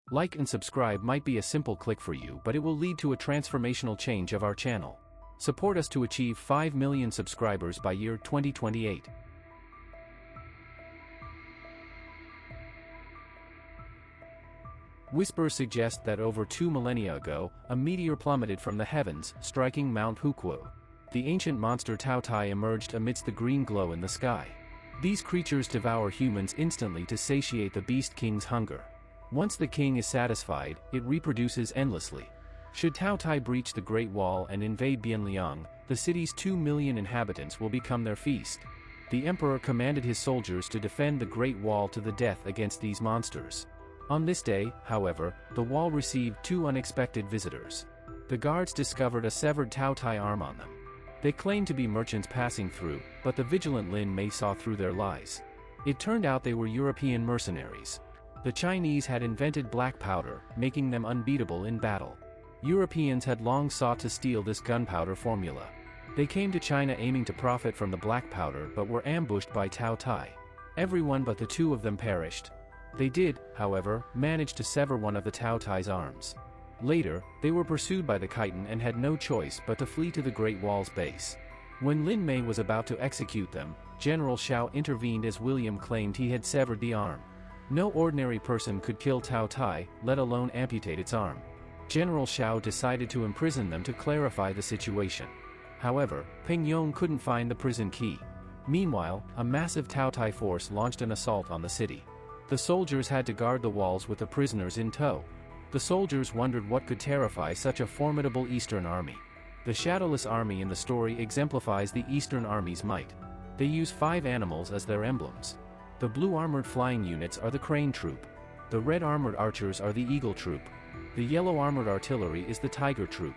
Like and subscribe might be a simple click for you, but it will lead to a transformational change of our channel. Support us to achieve 5 million subscribers by year 2028. Whispers suggest that over 2 millennia ago, a meteor plummeted from the heavens, striking Mount Hukuo. The ancient monster Taotai emerged amidst the green glow in the sky. These creatures devour humans instantly to satiate the Beast King's hunger. Once the king is satisfied, it reproduces endlessly. Should Taotai breach the Great Wall and invade Bianliang, the city's 2 million inhabitants will become their feast. The emperor commanded his soldiers to defend the Great Wall to the death against these monsters. On this day, however, the wall received 2 unexpected visitors. The guards discovered a severed Taotai arm on them. They claimed to be merchants passing through, but the vigilant Lin Mei saw through their lies. It turned out they were European mercenaries. The Chinese had invented black powder, making them unbeatable in battle. Europeans had long sought to steal this gunpowder formula. They came to China aiming to profit from the black powder but were ambushed by Taotai. Everyone but the 2 of them perished. They did, however, manage to sever one of the Taotai's arms. Later, they were pursued by the Khitan and had no choice but to flee to the Great Wall's base. When Lin Mei was about to execute them, General Xiao intervened as William claimed he had severed the arm. No ordinary person could kill Taotai, let alone amputate its arm. General Xiao decided to imprison them to clarify the situation. However, Peng Yong couldn't find the prison key. Meanwhile, a massive Taotai force launched an assault on the city. The soldiers had to guard the walls with the prisoners in tow. The soldiers wondered what could terrify such a formidable Eastern army. The Shadowless Army in the story exemplifies the Eastern Army's might. They use 5 animals as their emblems. The blue armored flying units are the Crane Troop. The red armored archers are the Eagle Troop. The yellow armored artillery is the Tiger Troop.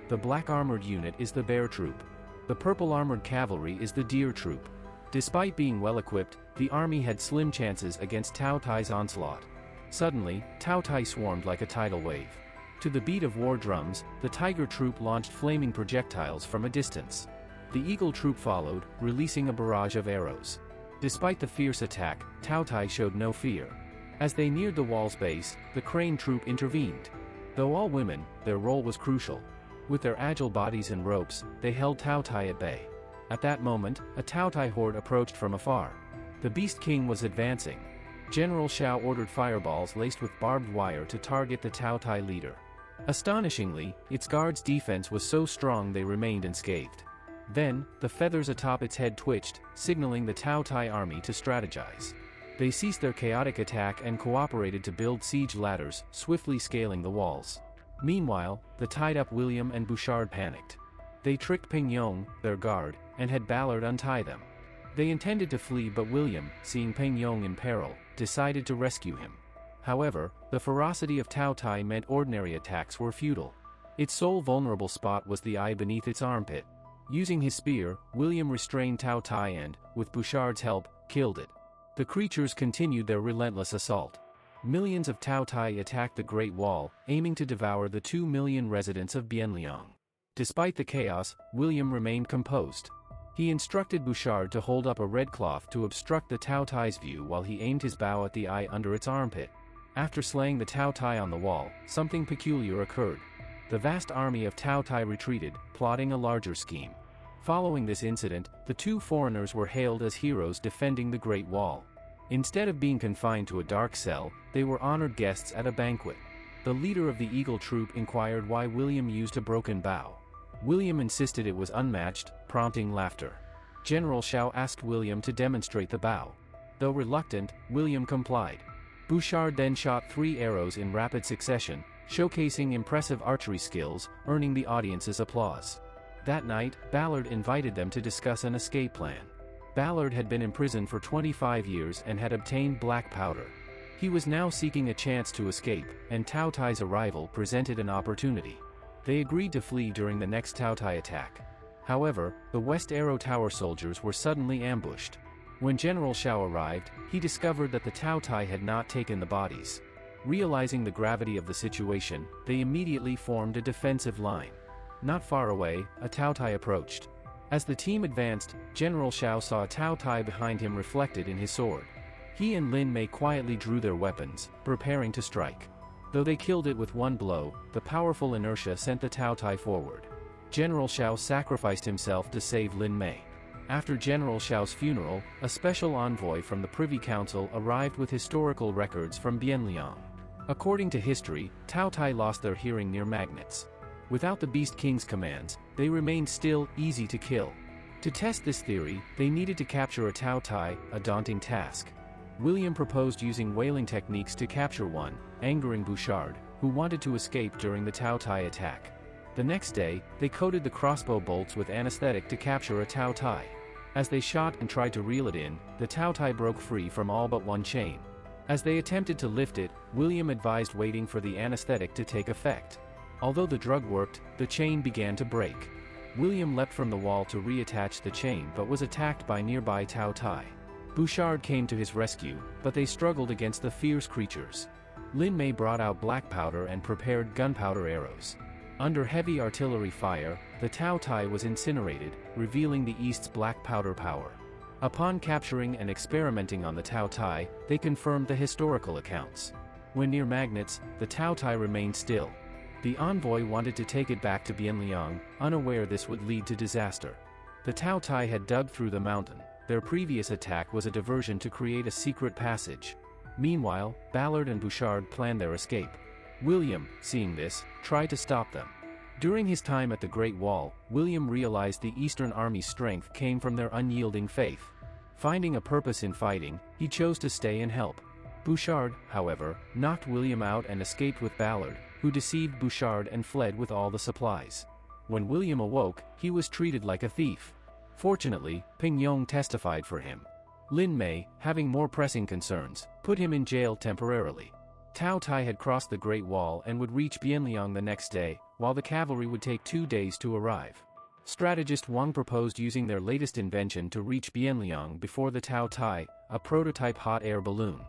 The black armored unit is the Bear Troop. The purple armored cavalry is the Deer Troop. Despite being well equipped, the army had slim chances against Taotai's onslaught. Suddenly, Taotai swarmed like a tidal wave. To the beat of war drums, the Tiger Troop launched flaming projectiles from a distance. The Eagle Troop followed, releasing a barrage of arrows. Despite the fierce attack, Taotai showed no fear. As they neared the wall's base, the Crane Troop intervened. Though all women, their role was crucial. With their agile bodies and ropes, they held Taotai at bay. At that moment, a Taotai horde approached from afar. The Beast King was advancing. General Xiao ordered fireballs laced with barbed wire to target the Taotai leader. Astonishingly, its guards' defense was so strong they remained unscathed. Then, the feathers atop its head twitched, signaling the Taotai army to strategize. They ceased their chaotic attack and cooperated to build siege ladders, swiftly scaling the walls. Meanwhile, the tied-up William and Bouchard panicked. They tricked Peng Yong, their guard, and had Ballard untie them. They intended to flee, but William, seeing Peng Yong in peril, decided to rescue him. However, the ferocity of Taotai meant ordinary attacks were futile. Its sole vulnerable spot was the eye beneath its armpit. Using his spear, William restrained Taotai and, with Bouchard's help, killed it. The creatures continued their relentless assault. Millions of Taotai attacked the Great Wall, aiming to devour the 2 million residents of Bianliang. Despite the chaos, William remained composed. He instructed Bouchard to hold up a red cloth to obstruct the Taotai's view while he aimed his bow at the eye under its armpit. After slaying the Taotai on the wall, something peculiar occurred. The vast army of Taotai retreated, plotting a larger scheme. Following this incident, the 2 foreigners were hailed as heroes defending the Great Wall. Instead of being confined to a dark cell, they were honored guests at a banquet. The leader of the Eagle Troop inquired why William used a broken bow. William insisted it was unmatched, prompting laughter. General Xiao asked William to demonstrate the bow. Though reluctant, William complied. Bouchard then shot 3 arrows in rapid succession, showcasing impressive archery skills, earning the audience's applause. That night, Ballard invited them to discuss an escape plan. Ballard had been imprisoned for 25 years and had obtained black powder. He was now seeking a chance to escape, and Taotai's arrival presented an opportunity. They agreed to flee during the next Taotai attack. However, the West Arrow Tower soldiers were suddenly ambushed. When General Xiao arrived, he discovered that the Taotai had not taken the bodies. Realizing the gravity of the situation, they immediately formed a defensive line. Not far away, a Taotai approached. As the team advanced, General Xiao saw a Taotai behind him reflected in his sword. He and Lin Mei quietly drew their weapons, preparing to strike. Though they killed it with one blow, the powerful inertia sent the Tao Tai forward. General Xiao sacrificed himself to save Lin Mei. After General Xiao's funeral, a special envoy from the Privy Council arrived with historical records from Bianliang. According to history, Tao Tai lost their hearing near magnets. Without the Beast King's commands, they remained still, easy to kill. To test this theory, they needed to capture a Tao Tai, a daunting task. William proposed using whaling techniques to capture one, angering Bouchard, who wanted to escape during the Tao Tai attack. The next day, they coated the crossbow bolts with anesthetic to capture a Tao Tai. As they shot and tried to reel it in, the Tao Tai broke free from all but one chain. As they attempted to lift it, William advised waiting for the anesthetic to take effect. Although the drug worked, the chain began to break. William leapt from the wall to reattach the chain but was attacked by nearby Tao Tai. Bouchard came to his rescue, but they struggled against the fierce creatures. Lin Mei brought out black powder and prepared gunpowder arrows. Under heavy artillery fire, the Tao Tai was incinerated, revealing the East's black powder power. Upon capturing and experimenting on the Tao Tai, they confirmed the historical accounts. When near magnets, the Tao Tai remained still. The envoy wanted to take it back to Bianliang, unaware this would lead to disaster. The Tao Tai had dug through the mountain. Their previous attack was a diversion to create a secret passage. Meanwhile, Ballard and Bouchard planned their escape. William, seeing this, tried to stop them. During his time at the Great Wall, William realized the Eastern Army's strength came from their unyielding faith. Finding a purpose in fighting, he chose to stay and help. Bouchard, however, knocked William out and escaped with Ballard, who deceived Bouchard and fled with all the supplies. When William awoke, he was treated like a thief. Fortunately, Ping Yong testified for him. Lin Mei, having more pressing concerns, put him in jail temporarily. Tao Tai had crossed the Great Wall and would reach Bianliang the next day, while the cavalry would take 2 days to arrive. Strategist Wang proposed using their latest invention to reach Bianliang before the Tao Tai, a prototype hot air balloon.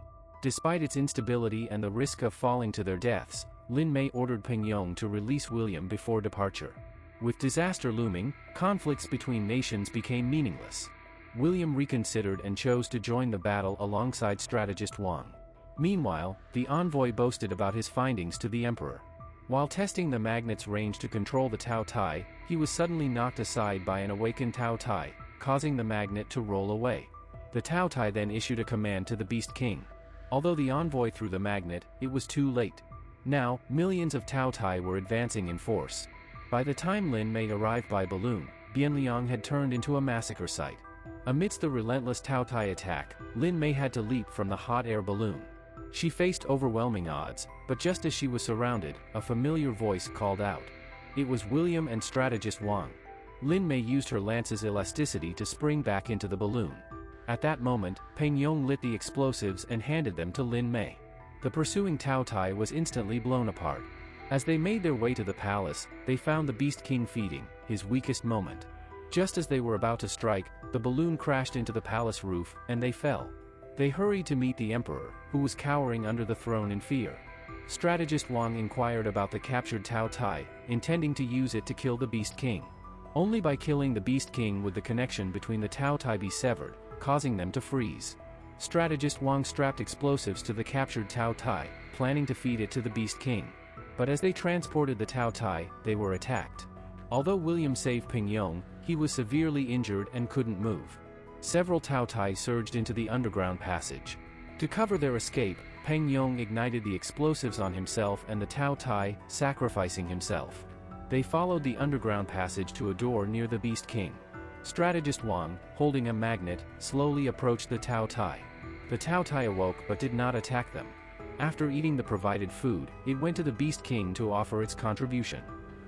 Despite its instability and the risk of falling to their deaths, Lin Mei ordered Ping Yong to release William before departure. With disaster looming, conflicts between nations became meaningless. William reconsidered and chose to join the battle alongside strategist Wang. Meanwhile, the envoy boasted about his findings to the emperor. While testing the magnet's range to control the Tao Tai, he was suddenly knocked aside by an awakened Tao Tai, causing the magnet to roll away. The Tao Tai then issued a command to the Beast King. Although the envoy threw the magnet, it was too late. Now, millions of Tao Tai were advancing in force. By the time Lin Mei arrived by balloon, Bianliang had turned into a massacre site. Amidst the relentless Tao Tai attack, Lin Mei had to leap from the hot air balloon. She faced overwhelming odds, but just as she was surrounded, a familiar voice called out. It was William and strategist Wang. Lin Mei used her lance's elasticity to spring back into the balloon. At that moment, Peng Yong lit the explosives and handed them to Lin Mei. The pursuing Tao Tai was instantly blown apart. As they made their way to the palace, they found the Beast King feeding, his weakest moment. Just as they were about to strike, the balloon crashed into the palace roof, and they fell. They hurried to meet the emperor, who was cowering under the throne in fear. Strategist Wang inquired about the captured Tao Tai, intending to use it to kill the Beast King. Only by killing the Beast King would the connection between the Tao Tai be severed, causing them to freeze. Strategist Wang strapped explosives to the captured Tao Tai, planning to feed it to the Beast King. But as they transported the Tao Tai, they were attacked. Although William saved Ping Yong, he was severely injured and couldn't move. Several Tao Tai surged into the underground passage. To cover their escape, Peng Yong ignited the explosives on himself and the Tao Tai, sacrificing himself. They followed the underground passage to a door near the Beast King. Strategist Wang, holding a magnet, slowly approached the Tao Tai. The Tao Tai awoke but did not attack them. After eating the provided food, it went to the Beast King to offer its contribution.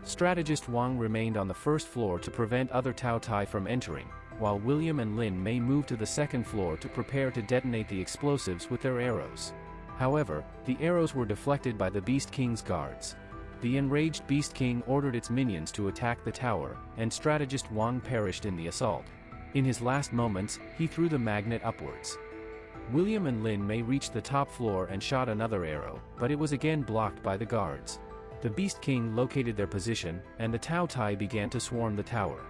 Strategist Wang remained on the first floor to prevent other Tao Tai from entering, while William and Lin Mei moved to the second floor to prepare to detonate the explosives with their arrows. However, the arrows were deflected by the Beast King's guards. The enraged Beast King ordered its minions to attack the tower, and strategist Wang perished in the assault. In his last moments, he threw the magnet upwards. William and Lin Mei reached the top floor and shot another arrow, but it was again blocked by the guards. The Beast King located their position, and the Tao Tai began to swarm the tower.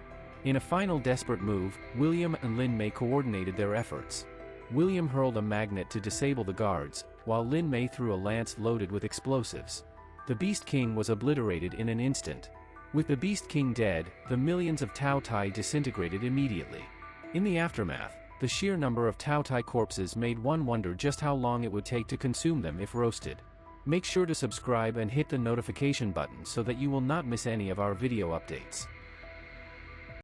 In a final desperate move, William and Lin Mei coordinated their efforts. William hurled a magnet to disable the guards, while Lin Mei threw a lance loaded with explosives. The Beast King was obliterated in an instant. With the Beast King dead, the millions of Tao Tai disintegrated immediately. In the aftermath, the sheer number of Tao Tai corpses made one wonder just how long it would take to consume them if roasted. Make sure to subscribe and hit the notification button so that you will not miss any of our video updates.